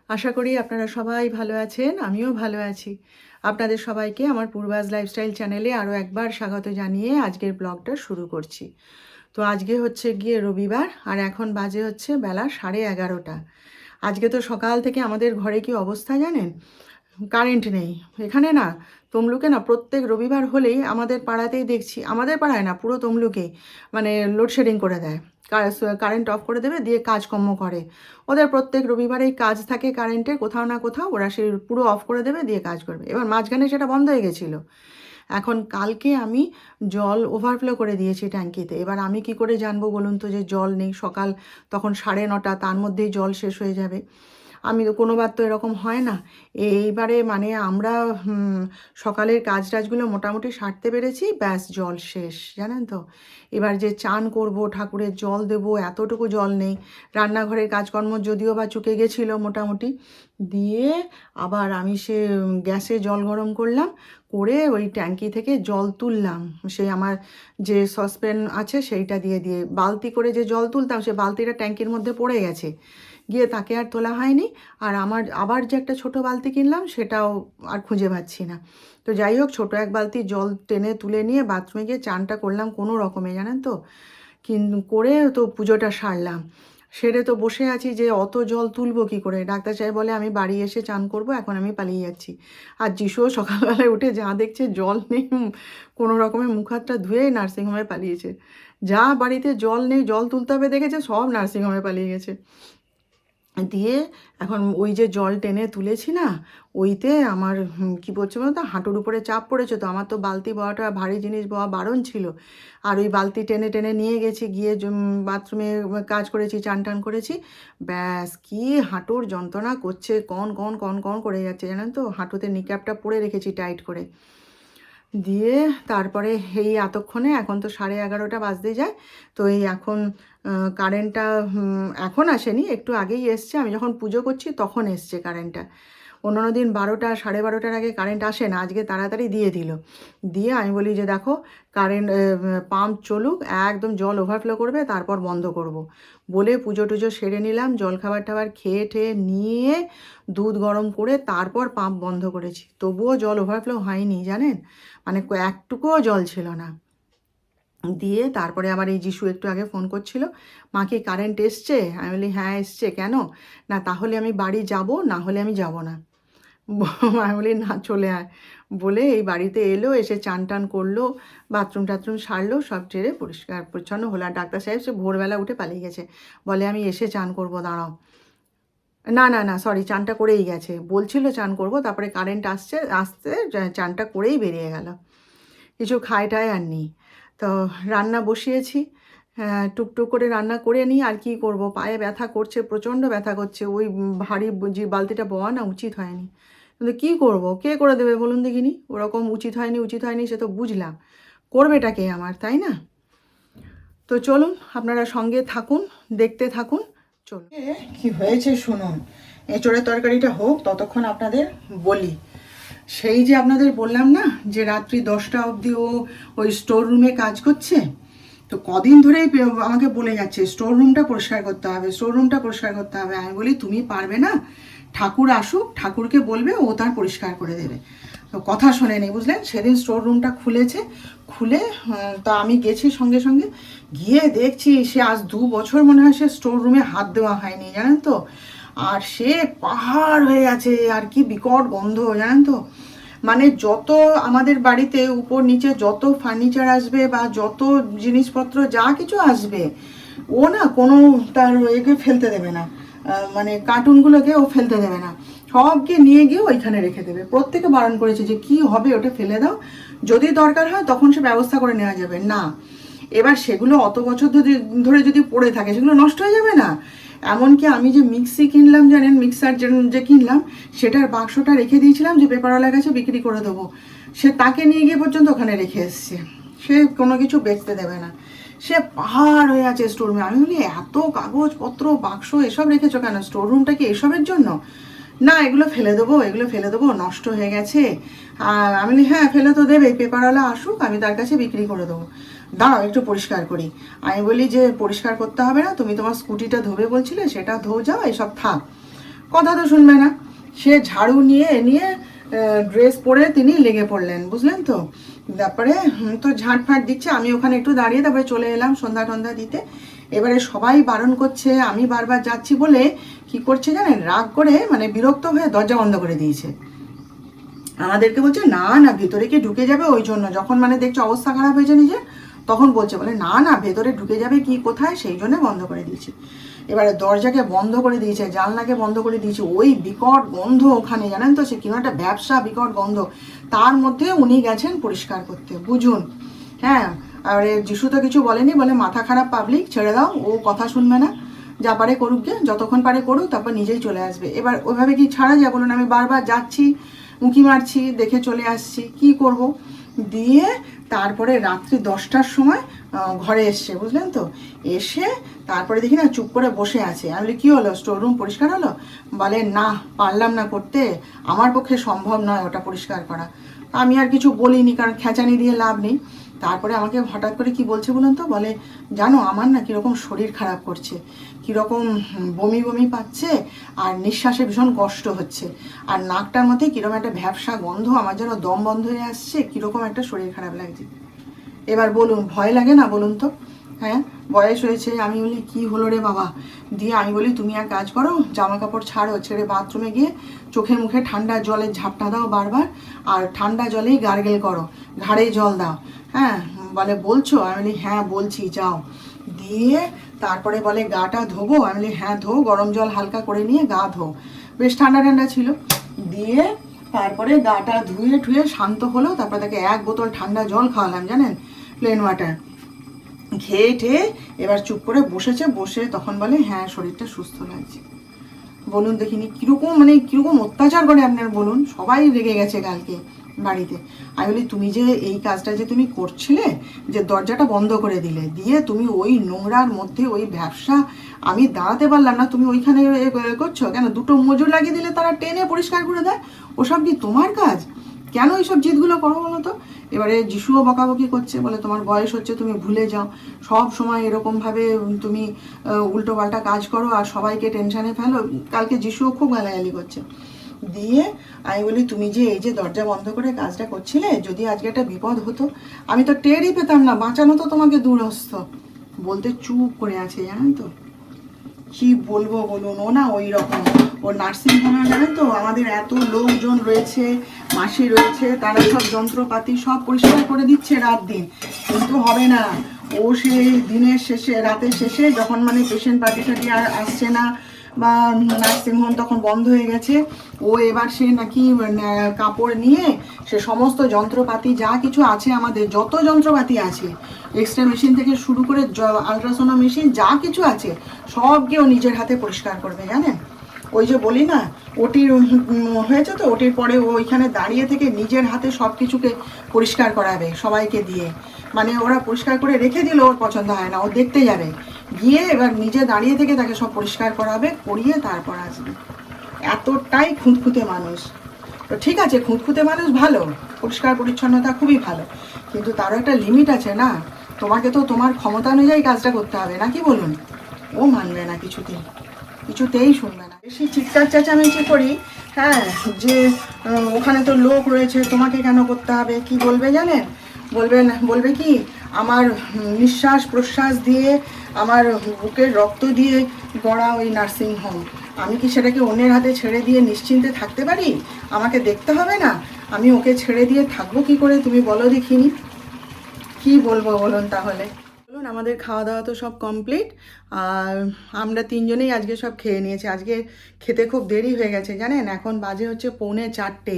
আশা করি আপনারা সবাই ভালো আছেন, আমিও ভালো আছি। আপনাদের সবাইকে আমার পূর্বাজ লাইফস্টাইল চ্যানেলে আরও একবার স্বাগত জানিয়ে আজকের ব্লগটা শুরু করছি। তো আজকে হচ্ছে গিয়ে রবিবার, আর এখন বাজে হচ্ছে বেলা 11:30। আজকে তো সকাল থেকে আমাদের ঘরে কি অবস্থা জানেন? কারেন্ট নেই এখানে না। তমলুকে না প্রত্যেক রবিবার হলেই আমাদের পাড়াতেই দেখছি, আমাদের পাড়ায় না পুরো তমলুকেই মানে লোডশেডিং করে দেয়। কারেন্ট অফ করে দেবে, দিয়ে কাজকর্ম করে। ওদের প্রত্যেক রবিবারেই কাজ থাকে কারেন্টের, কোথাও না কোথাও ওরা সে পুরো অফ করে দেবে, দিয়ে কাজ করবে। এবার মাঝখানে সেটা বন্ধ হয়ে গেছিলো। এখন কালকে আমি জল ওভারফ্লো করে দিয়েছি ট্যাঙ্কিতে। এবার আমি কি করে জানবো বলুন তো যে জল নেই? সকাল তখন 9:30, তার মধ্যেই জল শেষ হয়ে যাবে। আমি তো কোনোবার তো এরকম হয় না। এইবারে মানে আমরা সকালের কাজ টাজগুলো মোটামুটি সারতে পেরেছি, ব্যাস জল শেষ, জানেন তো। এবার যে চান করব, ঠাকুরের জল দেবো, এতটুকু জল নেই। রান্নাঘরের কাজকর্ম যদিও বা চুকে গেছিলো মোটামুটি, দিয়ে আবার আমি সে গ্যাসে জল গরম করলাম, করে ওই ট্যাঙ্কি থেকে জল তুললাম। সেই আমার যে সসপ্যান আছে সেইটা দিয়ে দিয়ে বালতি করে যে জল তুলতাম, সে বালতিটা ট্যাঙ্কির মধ্যে পড়ে গেছে, গিয়ে তাকে আর তোলা হয়নি। আর আমার আবার যে একটা ছোট বালতি কিনলাম সেটাও আর খুঁজে পাচ্ছি না। তো যাই হোক, ছোটো এক বালতি জল টেনে তুলে নিয়ে বাথরুমে গিয়ে চানটা করলাম কোনো রকমে, জানেন তো। কিন্তু করে তো পুজোটা সারলাম। সেরে তো বসে আছি যে অত জল তুলবো কী করে। ডাক্তার সাহেব বলে আমি বাড়ি এসে চান করব, এখন আমি পালিয়ে যাচ্ছি। আর যিশুও সকালবেলায় উঠে যা দেখছে জল নেই, কোনো রকমের মুখ হাতটা ধুয়েই নার্সিংহোমে পালিয়েছে। যা বাড়িতে জল নেই, জল তুলতে হবে দেখেছে, সব নার্সিংহোমে পালিয়ে গেছে। দিয়ে এখন ওই যে জল টেনে তুলেছি না, ওইতে আমার কী বলছে বলতো, হাঁটুর উপরে চাপ পড়েছে। তো আমার তো বালতি বওয়াটা, ভারী জিনিস বওয়া বারণ ছিল। আর ওই বালতি টেনে টেনে নিয়ে গেছি, গিয়ে বাথরুমে কাজ করেছি, চান টান করেছি। ব্যাস কি হাঁটুর যন্ত্রণা করছে, কন কন কন কন করে যাচ্ছে, জানেন তো। হাঁটুতে নিক্যাপটা পরে রেখেছি টাইট করে। দিয়ে তারপরে এই এতক্ষণে, এখন তো 11:30 বাজতে যায়। তো এই এখন কারেন্টটা এখন আসেনি, একটু আগেই এসছে। আমি যখন পুজো করছি তখন এসছে কারেন্টটা। অন্যান্য দিন 12টা 12:30-র আগে কারেন্ট আসে না, আজকে তাড়াতাড়ি দিয়ে দিল। দিয়ে আমি বলি যে দেখো, কারেন্ট পাম্প চলুক, একদম জল ওভারফ্লো করবে, তারপর বন্ধ করব। বলে পুজো টুজো সেরে নিলাম, জল খাবার টাবার খেয়ে ঠেয়ে নিয়ে দুধ গরম করে তারপর পাম্প বন্ধ করেছি। তবুও জল ওভারফ্লো হয়নি, জানেন। মানে একটুকুও জল ছিল না। দিয়ে তারপরে আবার এই যিশু একটু আগে ফোন করছিল, মা কি কারেন্ট এসছে? আমি বলি হ্যাঁ এসছে, কেন? না তাহলে আমি বাড়ি যাব, না হলে আমি যাব না। আমি বলি না চলে আয়। বলে এই বাড়িতে এলো, এসে চান টান করলো, বাথরুম টাথরুম সারলো, সব ছেড়ে পরিষ্কার পরিচ্ছন্ন হলো। আর ডাক্তার সাহেব সে ভোরবেলা উঠে পালিয়ে গেছে, বলে আমি এসে চান করবো, দাঁড়াও। না না না, সরি, চানটা করেই গেছে। বলছিল চান করব, তারপরে কারেন্ট আসছে, আসতে চানটা করেই বেরিয়ে গেল। কিছু খায় টায় আর নেই। তো রান্না বসিয়েছি, টুকটুক করে রান্না করে নিই। আর কি করব, পায়ে ব্যথা করছে, প্রচণ্ড ব্যথা করছে। ওই ভারী যে বালতিটা বওয়া না উচিত হয়নি, কিন্তু কী করব, কে করে দেবে বলুন দেখিনি। ওরকম উচিত হয়নি উচিত হয়নি সে তো বুঝলাম, করবেটা কে আমার, তাই না? তো চলুন আপনারা সঙ্গে থাকুন, দেখতে থাকুন। চলুন কি হয়েছে শুনুন। এঁচোড়ের তরকারিটা হোক ততক্ষণ আপনাদের বলি। সেই যে আপনাদের বললাম না যে রাত্রি 10টা অবধি ও ওই স্টোর রুমে কাজ করছে। তো কদিন ধরেই আমাকে বলে যাচ্ছে স্টোর রুমটা পরিষ্কার করতে হবে, স্টোর রুমটা পরিষ্কার করতে হবে। আমি বলি তুমি পারবে না, ঠাকুর আসুক, ঠাকুরকে বলবে, ও তার পরিষ্কার করে দেবে। তো কথা শোনেনি, বুঝলেন। সেদিন স্টোর রুমটা খুলেছে, খুলে তা আমি গেছি সঙ্গে সঙ্গে, গিয়ে দেখছি সে আজ 2 বছর মনে হয় সে স্টোর রুমে হাত দেওয়া হয়নি, জানেন তো। আর সে পাহাড় হয়ে আছে, আর কি বিকট গন্ধ, জানেন তো। মানে যত আমাদের বাড়িতে উপর নিচে যত ফার্নিচার আসবে বা যত জিনিসপত্র যা কিছু আসবে, ও না কোনো তার একে ফেলতে দেবে না, মানে কার্টুনগুলোকে ও ফেলতে দেবে না, সবকে নিয়ে গিয়ে ওইখানে রেখে দেবে। প্রত্যেকে বারণ করেছে যে কি হবে, ওটা ফেলে দাও, যদি দরকার হয় তখন সে ব্যবস্থা করে নেওয়া যাবে। না, এবার সেগুলো অত বছর ধরে যদি পড়ে থাকে সেগুলো নষ্ট হয়ে যাবে না। এমনকি আমি যে মিক্সি কিনলাম, জানেন, মিক্সার যে কিনলাম, সেটার বাক্সটা রেখে দিয়েছিলাম যে পেপারওয়ালার কাছে বিক্রি করে দেবো। সে তাকে নিয়ে গিয়ে পর্যন্ত ওখানে রেখে এসছে, সে কোনো কিছু বেচতে দেবে না। সে পাহাড় হয়ে আছে স্টোর রুমে। আমি বলি এত কাগজপত্র বাক্স এসব রেখেছো কেন? স্টোর রুমটা কি এসবের জন্য? না, এগুলো ফেলে দেবো, এগুলো ফেলে দেবো, নষ্ট হয়ে গেছে। আর আমি বলি হ্যাঁ ফেলে তো দেবে, পেপারওয়ালা আসুক, আমি তার কাছে বিক্রি করে দেবো। দাঁড়াও একটু পরিষ্কার করি। আমি বলি যে পরিষ্কার করতে হবে না, তুমি তোমার স্কুটিটা ধোবে বলছিলে, সেটা ধো, যাও, এসব থাক। কথা তো শুনবে না। সে ঝাড়ু নিয়ে নিয়ে ড্রেস পরে তিনি লেগে পড়লেন, বুঝলেন তো। তারপরে তো ঝাঁট ফাঁট দিচ্ছে, আমি ওখানে একটু দাঁড়িয়ে তারপরে চলে এলাম সন্ধ্যা টন্ধা দিতে। এবারে সবাই বারণ করছে, আমি বারবার যাচ্ছি বলে কি করছে জানেন, রাগ করে মানে বিরক্ত হয়ে দরজা বন্ধ করে দিয়েছে। আমাদেরকে বলছে না না ভেতরে কি ঢুকে যাবে, ওই জন্য যখন মানে দেখছে অবস্থা খারাপ হয়েছে নিজের, তখন বলছে, বলে না না ভেতরে ঢুকে যাবে কি কোথায়, সেই জন্য বন্ধ করে দিয়েছি। এবারে দরজাকে বন্ধ করে দিয়েছে, জানলাকে বন্ধ করে দিয়েছে, ওই বিকট গন্ধ ওখানে, জানেন তো, সে কিনো একটা ব্যবসা, বিকট গন্ধ। তার মধ্যে উনি গেছেন পরিষ্কার করতে, বুঝুন। হ্যাঁ, আর যিশু তো কিছু বলেনি, বলে মাথা খারাপ পাবলিক, ছেড়ে দাও, ও কথা শুনবে না, যা পারে করুক গে, যতক্ষণ পারে করুক, তারপর নিজেই চলে আসবে। এবার ওইভাবে কি ছাড়া যায় বলুন? আমি বারবার যাচ্ছি, উঁকি মারছি, দেখে চলে আসছি, কি করব। দিয়ে তারপরে রাত্রি 10টার সময় ঘরে এসছে, বুঝলেন তো। এসে তারপরে দেখি না চুপ করে বসে আছে। আমি বলি কী হলো, স্টোর রুম পরিষ্কার হলো? বলে না, পারলাম না করতে, আমার পক্ষে সম্ভব নয় ওটা পরিষ্কার করা। আমি আর কিছু বলিনি, কারণ খেঁচানি দিয়ে লাভ নেই। তারপরে আমাকে হঠাৎ করে কি বলছে বলুন তো, বলে জানো আমার না কীরকম শরীর খারাপ করছে, কীরকম বমি বমি পাচ্ছে, আর নিঃশ্বাসে ভীষণ কষ্ট হচ্ছে, আর নাকটার মধ্যে কীরকম একটা ভ্যাবসা গন্ধ, আমার যেন দম বন্ধ হয়ে আসছে, কীরকম একটা শরীর খারাপ লাগছে। এবার বলুন, ভয় লাগে না বলুন তো? হ্যাঁ, বয়স হয়েছে। আমি বলি কি হলো রে বাবা? দিয়ে আমি বলি তুমি এক কাজ করো, জামা কাপড় ছাড়ো, ছেড়ে বাথরুমে গিয়ে চোখে মুখে ঠান্ডা জলের ঝাপটা দাও বারবার, আর ঠান্ডা জলেই গার্গেল করো, ঘাড়ে জল দাও। হ্যাঁ, বলে বলছো? আমি বলি হ্যাঁ বলছি, যাও। দিয়ে তারপরে বলে গাটা ধোবো? আমি বলি হ্যাঁ ধো, গরম জল হালকা করে নিয়ে গা ধো। বেশ ঠান্ডা ঠান্ডা ছিল। দিয়ে তারপরে গাটা ধুয়ে ঠুয়ে শান্ত হলো, তারপরে তাকে 1 বোতল ঠান্ডা জল খাওয়ালাম, জানেন, প্লেন ওয়াটার। খেয়ে ঠেয়ে এবার চুপ করে বসেছে, বসে তখন বলে হ্যাঁ শরীরটা সুস্থ লাগছে। বলুন দেখিনি কীরকম, মানে কীরকম অত্যাচার করে আপনার, বলুন। সবাই রেগে গেছে কালকে বাড়িতে। আমি বলি তুমি যে এই কাজটা যে তুমি করছিলে, যে দরজাটা বন্ধ করে দিলে, দিয়ে তুমি ওই নোংরার মধ্যে ওই ব্যবসা, আমি দাঁড়াতে পারলাম না, তুমি ওইখানে করছো কেন? 2টো মজুর লাগিয়ে দিলে, তারা টেনে পরিষ্কার করে দেয়। ওসব কি তোমার কাজ? কেন এইসব জিদগুলো করো বলো তো? এবারে যিশুও বকাবকি করছে, বলে তোমার বয়স হচ্ছে, তুমি ভুলে যাও, সব সময় এরকমভাবে তুমি উল্টো পাল্টা কাজ করো আর সবাইকে টেনশানে ফেলো। কালকে যিশুও খুব গালাগালি করছে। দিয়ে আমি বলি তুমি যে এই যে দরজা বন্ধ করে কাজটা করছিলে, যদি আজকে একটা বিপদ হতো, আমি তো টেরই পেতাম না, বাঁচানো তো তোমাকে দূরস্থ। বলতে চুপ করে আছে, জানেন তো। কি বলবো বলুন, ও না ওই রকম। ও নার্সিং হোমে, জানেন তো, আমাদের এত লোকজন রয়েছে, মাসি রয়েছে, তারা সব যন্ত্রপাতি সব পরিষ্কার করে দিচ্ছে রাত দিন, কিন্তু হবে না। ও সেই দিনের শেষে, রাতের শেষে, যখন মানে পেশেন্ট পার্টি টাটি আর আসছে না, বা নার্সিংহোম তখন বন্ধ হয়ে গেছে, ও এবার সে নাকি কাপড় নিয়ে সে সমস্ত যন্ত্রপাতি যা কিছু আছে, আমাদের যত যন্ত্রপাতি আছে, এক্স রে মেশিন থেকে শুরু করে আলট্রাসোনো মেশিন যা কিছু আছে, সবকে ও নিজের হাতে পরিষ্কার করবে, জানেন। ওই যে বলি না, ওটির হয়েছে তো, ওটির পরে ও ওইখানে দাঁড়িয়ে থেকে নিজের হাতে সব কিছুকে পরিষ্কার করাবে সবাইকে দিয়ে। মানে ওরা পরিষ্কার করে রেখে দিল, ওর পছন্দ হয় না, ও দেখতে যাবে, গিয়ে এবার নিজে দাঁড়িয়ে থেকে তাকে সব পরিষ্কার করাবে, করিয়ে তারপর আসবে। এতটাই খুঁতখুঁতে মানুষ। তো ঠিক আছে, খুঁতখুঁতে মানুষ ভালো, পরিষ্কার পরিচ্ছন্নতা খুবই ভালো, কিন্তু তারও একটা লিমিট আছে না। তোমাকে তো তোমার ক্ষমতা অনুযায়ী কাজটা করতে হবে, নাকি বলুন? ও মানবে না, কিছুতেই শুনবে না। বেশি চিৎকার চেঁচামেচি করি, হ্যাঁ, যে ওখানে তো লোক রয়েছে, তোমাকে কেন করতে হবে, কি বলবে জানেন? বলবে কি, আমার নিঃশ্বাস প্রশ্বাস দিয়ে, আমার বুকের রক্ত দিয়ে গড়া ওই নার্সিং হোম, আমি কি সেটাকে অন্যের হাতে ছেড়ে দিয়ে নিশ্চিন্তে থাকতে পারি? আমাকে দেখতে হবে না? আমি ওকে ছেড়ে দিয়ে থাকবো কি করে, তুমি বলো দেখিনি। কি বলবো বলুন তাহলে। বলুন, আমাদের খাওয়া দাওয়া তো সব কমপ্লিট, আর আমরা 3জনেই আজকে সব খেয়ে নিয়েছি। আজকে খেতে খুব দেরি হয়ে গেছে, জানেন, এখন বাজে হচ্ছে 3:45।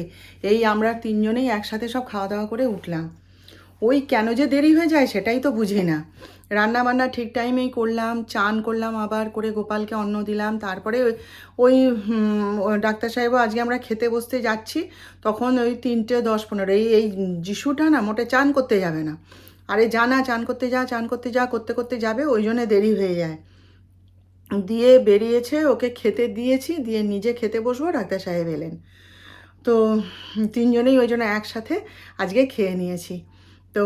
এই আমরা 3জনেই একসাথে সব খাওয়া দাওয়া করে উঠলাম। ওই কেন যে দেরি হয়ে যায় সেটাই তো বুঝি না। রান্না বান্না ঠিক টাইমেই করলাম, চান করলাম, আবার করে গোপালকে অন্ন দিলাম, তারপরে ওই ডাক্তার সাহেবও আজকে আমরা খেতে বসতে যাচ্ছি, তখন ওই 3:10-15 এই যিশুটা না মোটে চান করতে যাবে না। আরে জানা, চান করতে যা করতে করতে যাবে, ওই জন্য দেরি হয়ে যায়। দিয়ে বেরিয়েছে, ওকে খেতে দিয়েছি, দিয়ে নিজে খেতে বসবো, ডাক্তার সাহেব এলেন। তো 3জনেই ওই জন্য একসাথে আজকে খেয়ে নিয়েছি। তো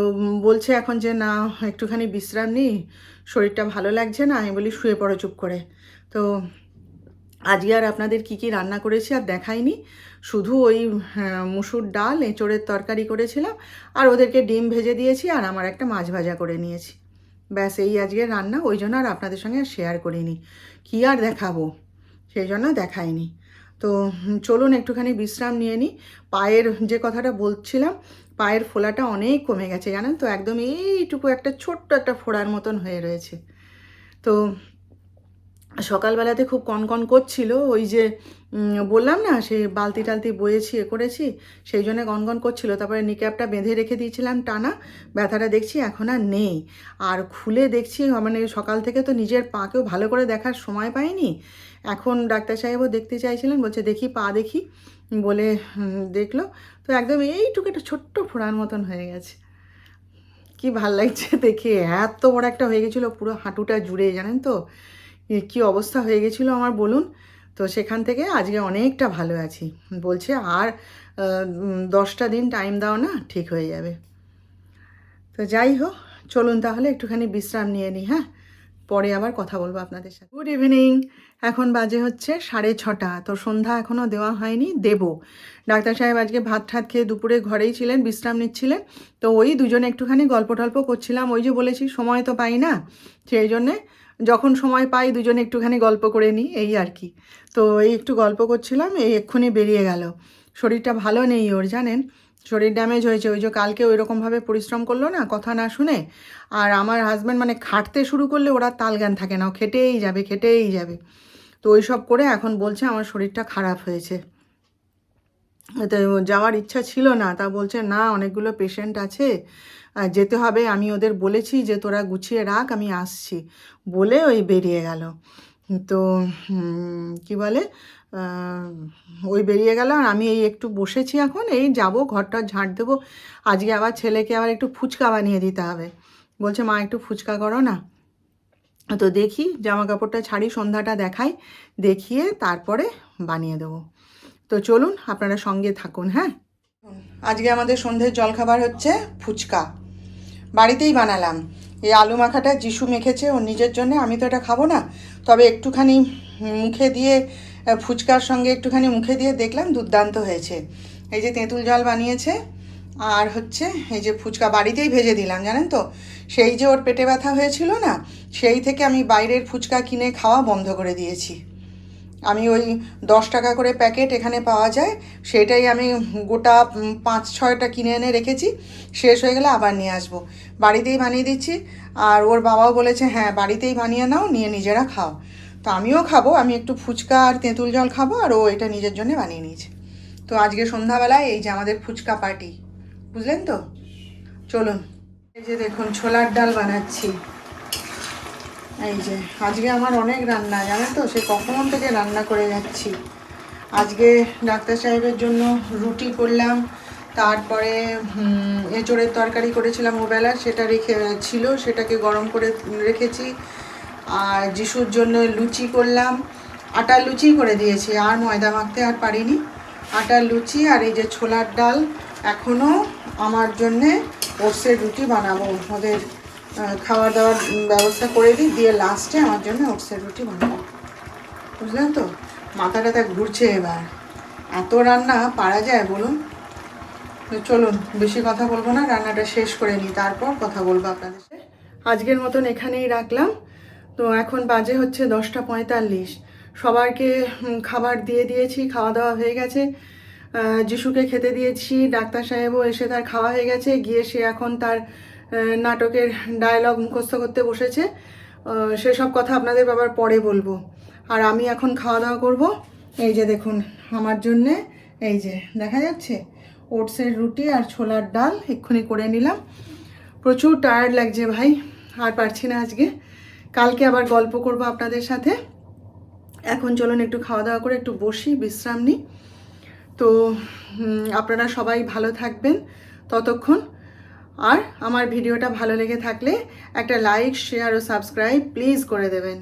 বলছে এখন যে না একটুখানি বিশ্রাম নিই, শরীরটা ভালো লাগছে না। আমি বলি শুয়ে পড়ো চুপ করে। তো আজকে আর আপনাদের কি কি রান্না করেছি আর দেখাইনি, শুধু ওই মুসুর ডাল এঁচোড়ের তরকারি করেছিলাম আর ওদেরকে ডিম ভেজে দিয়েছি আর আমার একটা মাছ ভাজা করে নিয়েছি। ব্যাস এই আজকের রান্না, ওই জন্য আর আপনাদের সঙ্গে শেয়ার করিনি, কি আর দেখাবো, সেই জন্য দেখাইনি। তো চলুন একটুখানি বিশ্রাম নিয়ে নিই। পায়ের যে কথাটা বলছিলাম, পায়ের ফোলাটা অনেক কমে গেছে জানেন তো, একদম এইটুকু একটা ছোট্ট একটা ফোড়ার মতন হয়ে রয়েছে। তো সকালবেলাতে খুব কনকন করছিল, ওই যে বললাম না সে বালতি টালতি বয়েছি করেছি, সেই জন্য কনকন করছিল। তারপরে নিক্যাপটা বেঁধে রেখে দিয়েছিলাম টানা, ব্যথাটা দেখছি এখন আর নেই। আর খুলে দেখছি মানে সকাল থেকে তো নিজের পাকেও ভালো করে দেখার সময় পাইনি। এখন ডাক্তার সাহেবও দেখতে চাইছিলেন, বলছে দেখি পা দেখি বলে দেখলো, তো একদম এইটুকু একটা ছোট্ট ফোড়ার মতন হয়ে গেছে। কি ভাল লাগছে দেখে, এত বড় একটা হয়ে গেছিলো পুরো হাঁটুটা জুড়ে, জানেন তো কি অবস্থা হয়ে গেছিলো আমার বলুন। তো সেখান থেকে আজকে অনেকটা ভালো আছি, বলছে আর 10টা দিন টাইম দাও না, ঠিক হয়ে যাবে। তো যাই হোক, চলুন তাহলে একটুখানি বিশ্রাম নিয়ে নিই, হ্যাঁ, পরে আবার কথা বলবো আপনাদের সাথে। গুড ইভিনিং, এখন বাজে হচ্ছে 6:30। তো সন্ধ্যা এখনও দেওয়া হয়নি, দেব। ডাক্তার সাহেব আজকে ভাত ঠাত খেয়ে দুপুরে ঘরেই ছিলেন, বিশ্রাম নিচ্ছিলেন। তো ওই দুজনে একটুখানি গল্প টল্প করছিলাম, ওই যে বলেছি সময় তো পাই না, সেই জন্যে যখন সময় পাই দুজনে একটুখানি গল্প করে নিই, এই আর কি। তো এই একটু গল্প করছিলাম, এই এক্ষুনি বেরিয়ে গেল। শরীরটা ভালো নেই ওর, জানেন, শরীর ড্যামেজ হয়েছে। ওই যে কালকে ওই রকমভাবে পরিশ্রম করলো না, কথা না শুনে। আর আমার হাজব্যান্ড মানে খাটতে শুরু করলে ওরা তালজ্ঞান থাকে না, ও খেটেই যাবে খেটেই যাবে। তো ওই সব করে এখন বলছে আমার শরীরটা খারাপ হয়েছে। তো যাওয়ার ইচ্ছা ছিল না, তা বলছে না অনেকগুলো পেশেন্ট আছে, যেতে হবে, আমি ওদের বলেছি যে তোরা গুছিয়ে রাখ আমি আসছি, বলে ওই বেরিয়ে গেল। তো কি বলে, ওই বেরিয়ে গেল আর আমি এই একটু বসেছি, এখন এই যাব ঘরটা ঝাঁট দেবো। আজকে আবার ছেলেকে আবার একটু ফুচকা বানিয়ে দিতে হবে, বলছে মা একটু ফুচকা করো না। তো দেখি জামা কাপড়টা ছাড়ি, সন্ধ্যাটা দেখাই, দেখিয়ে তারপরে বানিয়ে দেবো। তো চলুন আপনারা সঙ্গে থাকুন, হ্যাঁ। আজকে আমাদের সন্ধ্যের জলখাবার হচ্ছে ফুচকা, বাড়িতেই বানালাম। এই আলু মাখাটা যিশু মেখেছে ওর নিজের জন্য, আমি তো এটা খাবো না, তবে একটুখানি মুখে দিয়ে ফুচকার সঙ্গে একটুখানি মুখে দিয়ে দেখলাম দুর্দান্ত হয়েছে। এই যে তেঁতুল জল বানিয়েছে, আর হচ্ছে এই যে ফুচকা বাড়িতেই ভেজে দিলাম, জানেন তো, সেই যে ওর পেটে ব্যথা হয়েছিল না, সেই থেকে আমি বাইরের ফুচকা কিনে খাওয়া বন্ধ করে দিয়েছি। আমি ওই 10 টাকা করে প্যাকেট এখানে পাওয়া যায়, সেটাই আমি গোটা 5-6টা কিনে এনে রেখেছি, শেষ হয়ে গেলে আবার নিয়ে আসবো। বাড়িতেই বানিয়ে দিচ্ছি। আর ওর বাবাও বলেছে হ্যাঁ বাড়িতেই বানিয়ে নাও, নিয়ে নিজেরা খাও। তো আমিও খাবো, আমি একটু ফুচকা আর তেঁতুল জল খাবো, আর ও এটা নিজের জন্য বানিয়ে নিয়েছে। তো আজকে সন্ধ্যাবেলায় এই যে আমাদের ফুচকা পার্টি, বুঝলেন তো। চলুন, এই যে দেখুন ছোলার ডাল বানাচ্ছি। এই যে আজকে আমার অনেক রান্না, জানেন তো, সে কখন থেকে রান্না করে যাচ্ছি। আজকে ডাক্তার সাহেবের জন্য রুটি করলাম, তারপরে এঁচোড়ের তরকারি করেছিলাম ওবেলা, সেটা রেখে ছিল, সেটাকে গরম করে রেখেছি। আর যিশুর জন্য লুচি করলাম, আটার লুচি করে দিয়েছি, আর ময়দা মাখতে আর পারিনি। আটার লুচি আর এই যে ছোলার ডাল, এখনও আমার জন্যে ওটসের রুটি বানাবো, ওদের খাওয়া দাওয়ার ব্যবস্থা করে দিই, দিয়ে লাস্টে আমার জন্য ওটসের রুটি বানাবো, বুঝলেন তো। মাথাটা ঘুরছে এবার, এত রান্না পারা যায় বলুন। তো চলুন বেশি কথা বলবো না, রান্নাটা শেষ করে নিই, তারপর কথা বলবো আপনাদের সাথে। আজকের মতন এখানেই রাখলাম। তো এখন বাজে হচ্ছে 10:45, সবাইকে খাবার দিয়ে দিয়েছি, খাওয়া দাওয়া হয়ে গেছে। যিশুকে খেতে দিয়েছি, ডাক্তার সাহেবও এসে তার খাওয়া হয়ে গেছে, গিয়ে সে এখন তার নাটকের ডায়লগ মুখস্থ করতে বসেছে। সেসব কথা আপনাদের আবার পরে বলবো। আর আমি এখন খাওয়া দাওয়া করব। এই যে দেখুন আমার জন্যে, এই যে দেখা যাচ্ছে ওটসের রুটি আর ছোলার ডাল এক্ষুনি করে নিলাম। প্রচুর টায়ার্ড লাগছে ভাই, আর পারছি না আজকে, কালকে আবার গল্প করব আপনাদের সাথে। এখন চলুন একটু খাওয়া দাওয়া করে একটু বসি, বিশ্রাম নিই। তো আপনারা সবাই ভালো থাকবেন ততক্ষণ। আর আমার ভিডিওটা ভালো লেগে থাকলে একটা লাইক, শেয়ার ও সাবস্ক্রাইব প্লিজ করে দেবেন।